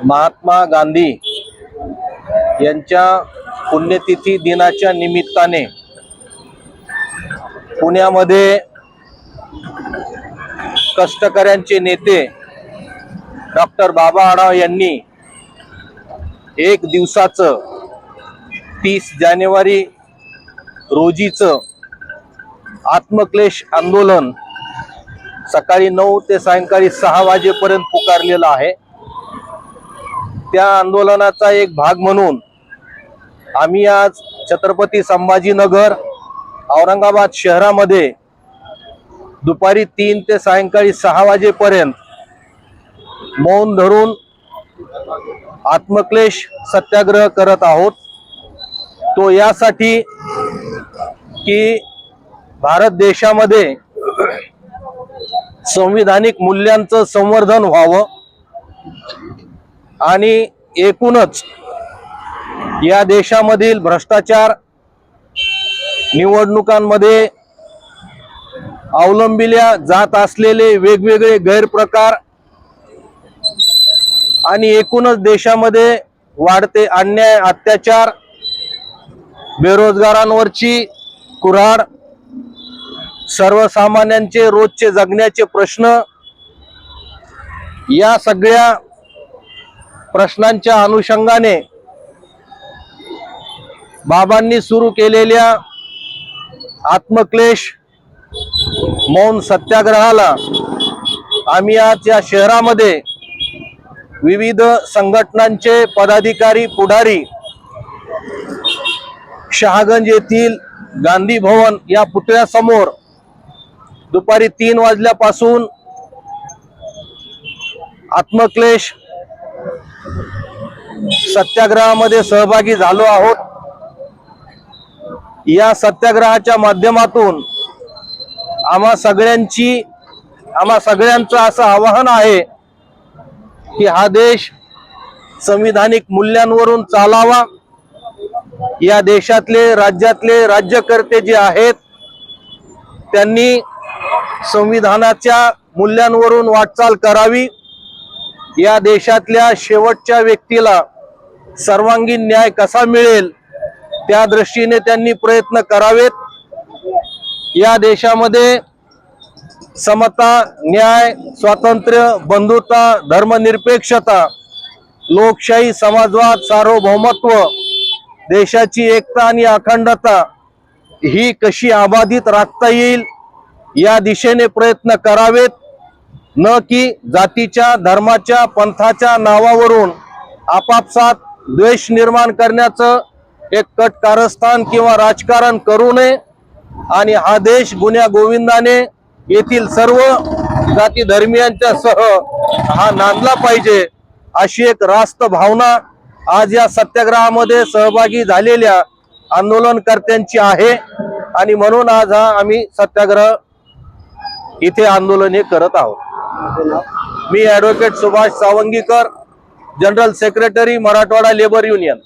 महात्मा गांधी यांच्या पुण्यतिथी दिनाच्या निमित्ताने पुण्यामध्ये कष्टकऱ्यांचे नेते डॉक्टर बाबा आढाव यांनी एक दिवसाचं 30 जानेवारी रोजीचं आत्मक्लेश आंदोलन सकाळी 9 ते सायंकाळी 6 वाजेपर्यंत पुकारलेलं आहे। त्या आंदोलनाचा एक भाग म्हणून आम्ही आज छत्रपती संभाजीनगर औरंगाबाद शहरामध्ये दुपारी 3 ते सायंकाळी 6 वाजेपर्यंत मौन धरून आत्मक्लेश सत्याग्रह करत आहोत। तो यासाठी की भारत देशामध्ये संविधानिक मूल्यांचं संवर्धन व्हावं आणि एकूणच या देशामधील भ्रष्टाचार, निवडणुकांमध्ये अवलंबिल्या जात असलेले वेगवेगळे गैरप्रकार आणि एकूणच देशामध्ये वाढते अन्याय, अत्याचार, बेरोजगारांवरची कुऱ्हाड, सर्वसामान्यांचे रोजचे जगण्याचे प्रश्न, या सगळ्या प्रश्नांच्या अनुषंगाने बाबांनी सुरू केलेल्या आत्मक्लेश मौन सत्याग्रहाला आम्ही आज या शहरामध्ये विविध संघटनांचे पदाधिकारी, पुढारी शहागंज येथील गांधी भवन या पुतळ्यासमोर दुपारी 3 वाजल्यापासून आत्मक्लेश सत्याग्रहामध्ये सहभागी झालो आहोत। या सत्याग्रहाच्या माध्यमातून आम्हा सगळ्यांचं असं आवाहन आहे की हा देश संविधानिक मूल्यांवरून चालावा। या देशातले, राज्यातले राज्यकर्ते जे आहेत त्यांनी संविधानाच्या मूल्यांवरून वाटचाल करावी। या देशातल्या शेवटच्या व्यक्तीला सर्वांगीण न्याय कसा मिळेल त्या दृष्टीने त्यांनी प्रयत्न करावेत। या देशामध्ये समता, न्याय, स्वातंत्र्य, बंधुता, धर्मनिरपेक्षता, लोकशाही, समाजवाद, सार्वभौमत्व, देशाची एकता आणि अखंडता ही कशी अबाधित राखता येईल या दिशेने प्रयत्न करावेत। न की जातीच्या, धर्माच्या, पंथाच्या नावावरून आपापसात द्वेष निर्माण करण्याचं एक कट कारस्थान किंवा राजकारण करू नये आणि हा देश गुण्या गोविंदाने येथील सर्व जाती धर्मियांच्या सह हा नांदला पाहिजे, अशी एक रास्त भावना आज या सत्याग्रहामध्ये सहभागी झालेल्या आंदोलनकर्त्यांची आहे आणि म्हणून आज आम्ही सत्याग्रह इथे आंदोलन हे करत आहोत। आपलं नाव? मी advocate Subhash Sawangikar, general secretary Marathwada labour union.